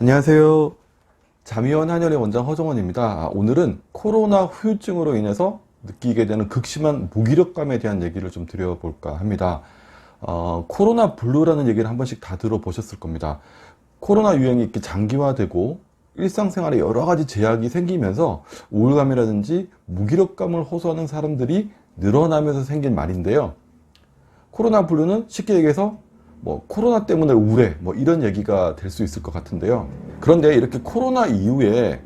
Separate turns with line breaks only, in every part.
안녕하세요. 자미원 한의원의 원장 허정원입니다. 오늘은 코로나 후유증으로 인해서 느끼게 되는 극심한 무기력감에 대한 얘기를 좀 드려볼까 합니다. 코로나 블루라는 얘기를 한 번씩 다 들어보셨을 겁니다. 코로나 유행이 이렇게 장기화되고 일상생활에 여러 가지 제약이 생기면서 우울감이라든지 무기력감을 호소하는 사람들이 늘어나면서 생긴 말인데요. 코로나 블루는 쉽게 얘기해서 코로나 때문에 우울해 이런 얘기가 될 수 있을 것 같은데요. 그런데 이렇게 코로나 이후에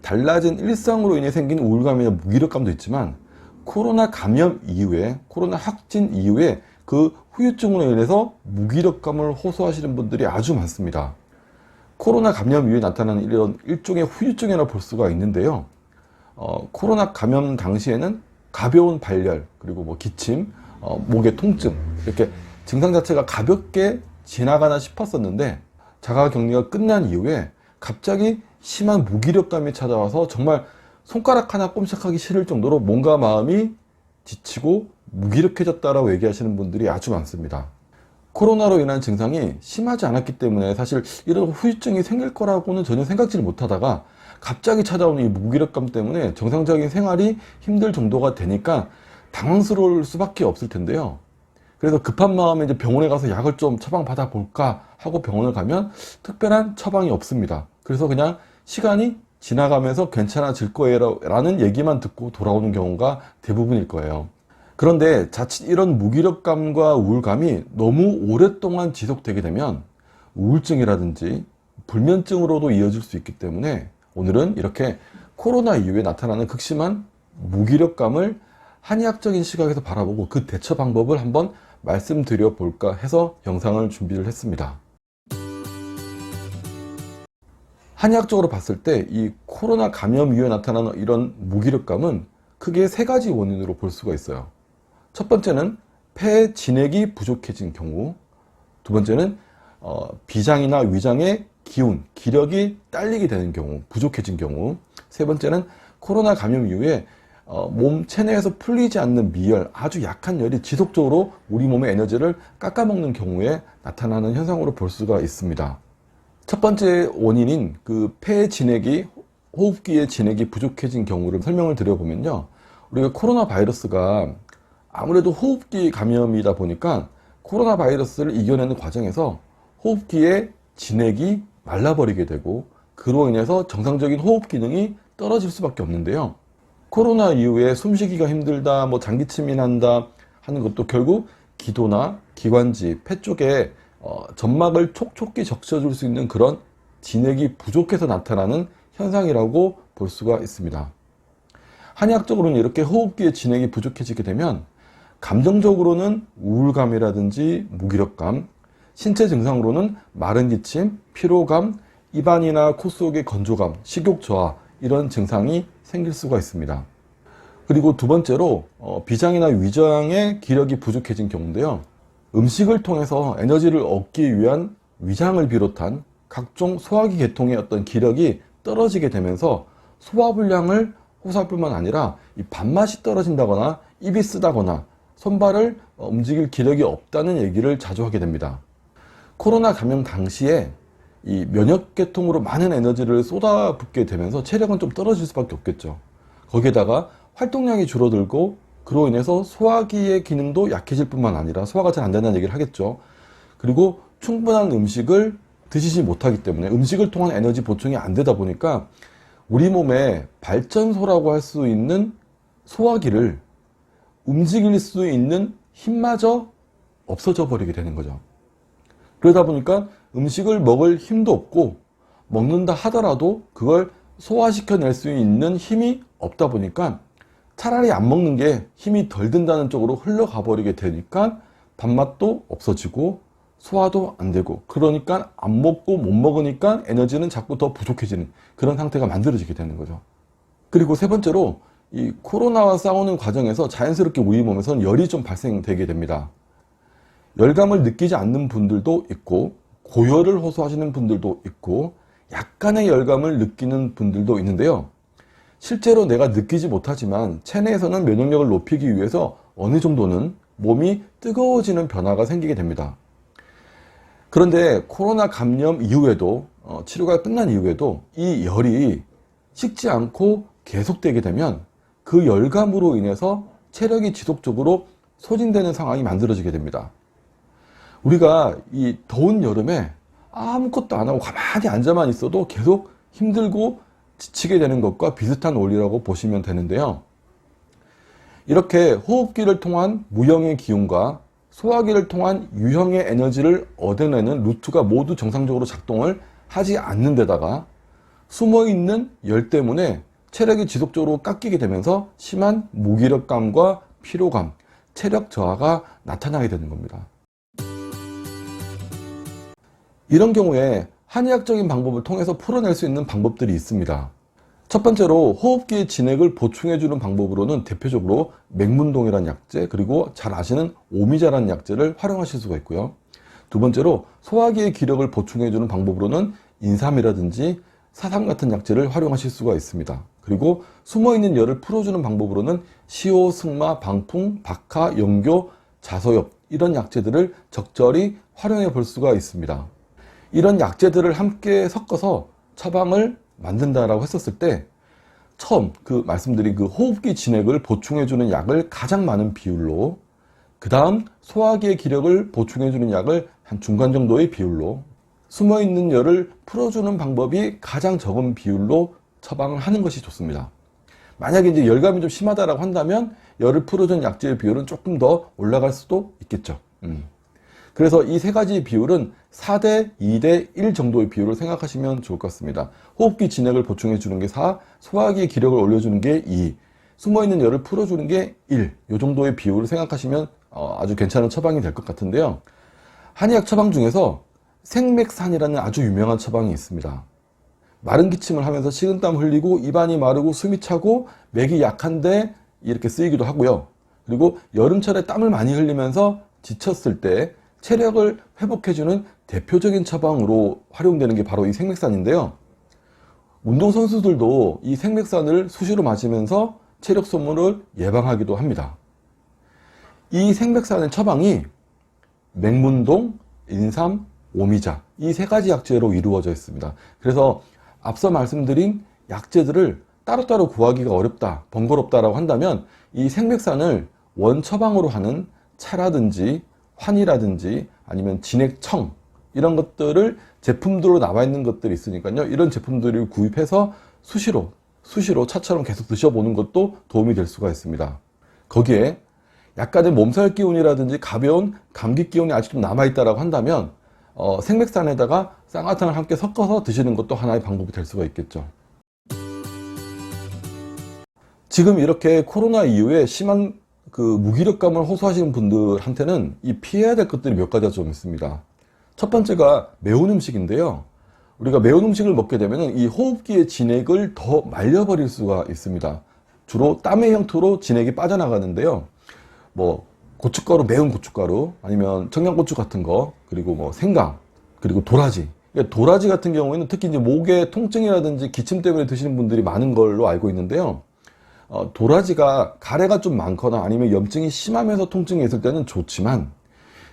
달라진 일상으로 인해 생긴 우울감이나 무기력감도 있지만 코로나 감염 이후에, 코로나 확진 이후에 그 후유증으로 인해서 무기력감을 호소하시는 분들이 아주 많습니다. 코로나 감염 이후에 나타나는 이런 일종의 후유증이라 볼 수가 있는데요. 코로나 감염 당시에는 가벼운 발열, 그리고 기침, 목의 통증, 이렇게 증상 자체가 가볍게 지나가나 싶었었는데 자가격리가 끝난 이후에 갑자기 심한 무기력감이 찾아와서 정말 손가락 하나 꼼짝하기 싫을 정도로 몸과 마음이 지치고 무기력해졌다라고 얘기하시는 분들이 아주 많습니다. 코로나로 인한 증상이 심하지 않았기 때문에 사실 이런 후유증이 생길 거라고는 전혀 생각지를 못하다가 갑자기 찾아오는 이 무기력감 때문에 정상적인 생활이 힘들 정도가 되니까 당황스러울 수밖에 없을 텐데요. 그래서 급한 마음에 이제 병원에 가서 약을 좀 처방받아 볼까 하고 병원을 가면 특별한 처방이 없습니다. 그래서 그냥 시간이 지나가면서 괜찮아질 거예요 라는 얘기만 듣고 돌아오는 경우가 대부분일 거예요. 그런데 자칫 이런 무기력감과 우울감이 너무 오랫동안 지속되게 되면 우울증이라든지 불면증으로도 이어질 수 있기 때문에 오늘은 이렇게 코로나 이후에 나타나는 극심한 무기력감을 한의학적인 시각에서 바라보고 그 대처 방법을 한번 말씀드려 볼까 해서 영상을 준비를 했습니다. 한의학적으로 봤을 때 이 코로나 감염 이후에 나타나는 이런 무기력감은 크게 세 가지 원인으로 볼 수가 있어요. 첫 번째는 폐 진액이 부족해진 경우, 두 번째는 비장이나 위장의 기운, 기력이 딸리게 되는 경우, 부족해진 경우, 세 번째는 코로나 감염 이후에 몸 체내에서 풀리지 않는 미열, 아주 약한 열이 지속적으로 우리 몸의 에너지를 깎아먹는 경우에 나타나는 현상으로 볼 수가 있습니다. 첫 번째 원인인 그 폐 진액이, 호흡기의 진액이 부족해진 경우를 설명을 드려보면요. 우리가 코로나 바이러스가 아무래도 호흡기 감염이다 보니까 코로나 바이러스를 이겨내는 과정에서 호흡기의 진액이 말라버리게 되고 그로 인해서 정상적인 호흡 기능이 떨어질 수밖에 없는데요. 코로나 이후에 숨쉬기가 힘들다, 장기침이 난다 하는 것도 결국 기도나 기관지, 폐 쪽에 점막을 촉촉히 적셔줄 수 있는 그런 진액이 부족해서 나타나는 현상이라고 볼 수가 있습니다. 한의학적으로는 이렇게 호흡기의 진액이 부족해지게 되면 감정적으로는 우울감이라든지 무기력감, 신체 증상으로는 마른 기침, 피로감, 입안이나 코 속의 건조감, 식욕 저하 이런 증상이 생길 수가 있습니다. 그리고 두 번째로 비장이나 위장의 기력이 부족해진 경우인데요. 음식을 통해서 에너지를 얻기 위한 위장을 비롯한 각종 소화기 계통의 어떤 기력이 떨어지게 되면서 소화불량을 호소할 뿐만 아니라 이 밥맛이 떨어진다거나 입이 쓰다거나 손발을 움직일 기력이 없다는 얘기를 자주 하게 됩니다. 코로나 감염 당시에 이 면역계통으로 많은 에너지를 쏟아붓게 되면서 체력은 좀 떨어질 수밖에 없겠죠. 거기에다가 활동량이 줄어들고 그로 인해서 소화기의 기능도 약해질 뿐만 아니라 소화가 잘 안 된다는 얘기를 하겠죠. 그리고 충분한 음식을 드시지 못하기 때문에 음식을 통한 에너지 보충이 안 되다 보니까 우리 몸의 발전소라고 할 수 있는 소화기를 움직일 수 있는 힘마저 없어져 버리게 되는 거죠. 그러다 보니까 음식을 먹을 힘도 없고 먹는다 하더라도 그걸 소화시켜낼 수 있는 힘이 없다 보니까 차라리 안 먹는 게 힘이 덜 든다는 쪽으로 흘러가 버리게 되니까 밥맛도 없어지고 소화도 안 되고 그러니까 안 먹고 못 먹으니까 에너지는 자꾸 더 부족해지는 그런 상태가 만들어지게 되는 거죠. 그리고 세 번째로 이 코로나와 싸우는 과정에서 자연스럽게 우리 몸에서는 열이 좀 발생되게 됩니다. 열감을 느끼지 않는 분들도 있고 고열을 호소하시는 분들도 있고 약간의 열감을 느끼는 분들도 있는데요. 실제로 내가 느끼지 못하지만 체내에서는 면역력을 높이기 위해서 어느 정도는 몸이 뜨거워지는 변화가 생기게 됩니다. 그런데 코로나 감염 이후에도 치료가 끝난 이후에도 이 열이 식지 않고 계속되게 되면 그 열감으로 인해서 체력이 지속적으로 소진되는 상황이 만들어지게 됩니다. 우리가 이 더운 여름에 아무것도 안 하고 가만히 앉아만 있어도 계속 힘들고 지치게 되는 것과 비슷한 원리라고 보시면 되는데요. 이렇게 호흡기를 통한 무형의 기운과 소화기를 통한 유형의 에너지를 얻어내는 루트가 모두 정상적으로 작동을 하지 않는 데다가 숨어있는 열 때문에 체력이 지속적으로 깎이게 되면서 심한 무기력감과 피로감, 체력 저하가 나타나게 되는 겁니다. 이런 경우에 한의학적인 방법을 통해서 풀어낼 수 있는 방법들이 있습니다. 첫 번째로 호흡기의 진액을 보충해주는 방법으로는 대표적으로 맹문동이라는 약재, 그리고 잘 아시는 오미자라는 약재를 활용하실 수가 있고요. 두 번째로 소화기의 기력을 보충해주는 방법으로는 인삼이라든지 사삼 같은 약재를 활용하실 수가 있습니다. 그리고 숨어있는 열을 풀어주는 방법으로는 시오, 승마, 방풍, 박하, 영교, 자소엽 이런 약재들을 적절히 활용해 볼 수가 있습니다. 이런 약재들을 함께 섞어서 처방을 만든다라고 했었을 때 처음 말씀드린 호흡기 진액을 보충해주는 약을 가장 많은 비율로, 그 다음 소화기의 기력을 보충해주는 약을 한 중간 정도의 비율로, 숨어있는 열을 풀어주는 방법이 가장 적은 비율로 처방을 하는 것이 좋습니다. 만약에 이제 열감이 좀 심하다라고 한다면 열을 풀어주는 약재의 비율은 조금 더 올라갈 수도 있겠죠. 그래서 이 세 가지 비율은 4대 2대 1 정도의 비율을 생각하시면 좋을 것 같습니다. 호흡기 진액을 보충해 주는 게 4, 소화기의 기력을 올려주는 게 2, 숨어있는 열을 풀어주는 게 1, 이 정도의 비율을 생각하시면 아주 괜찮은 처방이 될 것 같은데요. 한의학 처방 중에서 생맥산이라는 아주 유명한 처방이 있습니다. 마른 기침을 하면서 식은땀 흘리고 입안이 마르고 숨이 차고 맥이 약한데 이렇게 쓰이기도 하고요. 그리고 여름철에 땀을 많이 흘리면서 지쳤을 때 체력을 회복해주는 대표적인 처방으로 활용되는 게 바로 이 생맥산인데요. 운동선수들도 이 생맥산을 수시로 마시면서 체력 소모를 예방하기도 합니다. 이 생맥산의 처방이 맹문동, 인삼, 오미자 이 세 가지 약재로 이루어져 있습니다. 그래서 앞서 말씀드린 약재들을 따로따로 구하기가 어렵다, 번거롭다라고 한다면 이 생맥산을 원처방으로 하는 차라든지 환이라든지 아니면 진액청 이런 것들을 제품들로 나와 있는 것들이 있으니까요. 이런 제품들을 구입해서 수시로 차처럼 계속 드셔보는 것도 도움이 될 수가 있습니다. 거기에 약간의 몸살 기운이라든지 가벼운 감기 기운이 아직 좀 남아있다라고 한다면 생맥산에다가 쌍화탕을 함께 섞어서 드시는 것도 하나의 방법이 될 수가 있겠죠. 지금 이렇게 코로나 이후에 심한 무기력감을 호소하시는 분들한테는 이 피해야 될 것들이 몇 가지가 좀 있습니다. 첫 번째가 매운 음식인데요. 우리가 매운 음식을 먹게 되면 이 호흡기의 진액을 더 말려버릴 수가 있습니다. 주로 땀의 형태로 진액이 빠져나가는데요. 고춧가루, 매운 고춧가루, 아니면 청양고추 같은 거, 그리고 생강, 그리고 도라지. 도라지 같은 경우에는 특히 이제 목의 통증이라든지 기침 때문에 드시는 분들이 많은 걸로 알고 있는데요. 도라지가 가래가 좀 많거나 아니면 염증이 심하면서 통증이 있을 때는 좋지만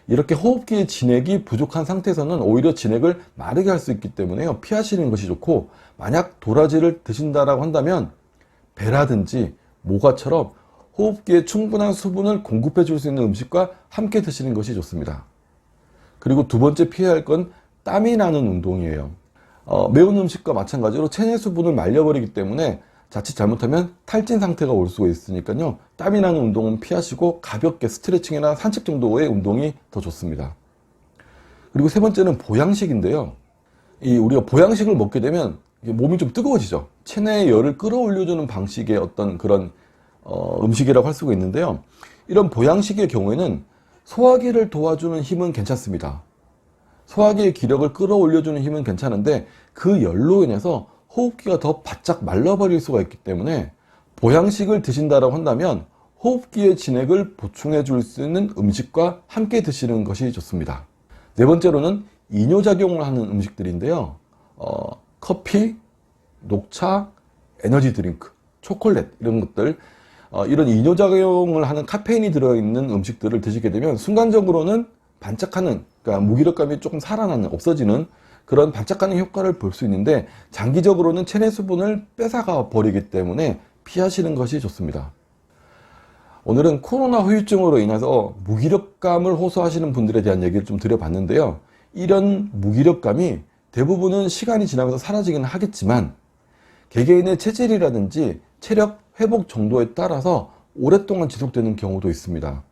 이렇게 호흡기의 진액이 부족한 상태에서는 오히려 진액을 마르게 할 수 있기 때문에요. 피하시는 것이 좋고, 만약 도라지를 드신다라고 한다면 배라든지 모과처럼 호흡기에 충분한 수분을 공급해 줄 수 있는 음식과 함께 드시는 것이 좋습니다. 그리고 두 번째 피해야 할 건 땀이 나는 운동이에요. 매운 음식과 마찬가지로 체내 수분을 말려버리기 때문에 자칫 잘못하면 탈진 상태가 올 수가 있으니까요. 땀이 나는 운동은 피하시고 가볍게 스트레칭이나 산책 정도의 운동이 더 좋습니다. 그리고 세 번째는 보양식인데요. 우리가 보양식을 먹게 되면 몸이 좀 뜨거워지죠. 체내의 열을 끌어올려주는 방식의 어떤 그런 음식이라고 할 수가 있는데요. 이런 보양식의 경우에는 소화기를 도와주는 힘은 괜찮습니다. 소화기의 기력을 끌어올려주는 힘은 괜찮은데 그 열로 인해서 호흡기가 더 바짝 말라버릴 수가 있기 때문에 보양식을 드신다라고 한다면 호흡기의 진액을 보충해 줄 수 있는 음식과 함께 드시는 것이 좋습니다. 네 번째로는 이뇨작용을 하는 음식들인데요. 커피, 녹차, 에너지 드링크, 초콜릿 이런 것들, 이런 이뇨작용을 하는 카페인이 들어있는 음식들을 드시게 되면 순간적으로는 반짝하는, 그러니까 무기력감이 조금 살아나는, 없어지는 그런 반짝하는 효과를 볼 수 있는데 장기적으로는 체내 수분을 뺏어가 버리기 때문에 피하시는 것이 좋습니다. 오늘은 코로나 후유증으로 인해서 무기력감을 호소하시는 분들에 대한 얘기를 좀 드려봤는데요. 이런 무기력감이 대부분은 시간이 지나면서 사라지기는 하겠지만 개개인의 체질이라든지 체력 회복 정도에 따라서 오랫동안 지속되는 경우도 있습니다.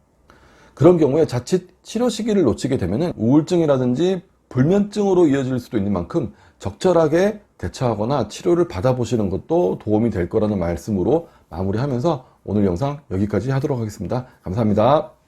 그런 경우에 자칫 치료 시기를 놓치게 되면 우울증이라든지 불면증으로 이어질 수도 있는 만큼 적절하게 대처하거나 치료를 받아보시는 것도 도움이 될 거라는 말씀으로 마무리하면서 오늘 영상 여기까지 하도록 하겠습니다. 감사합니다.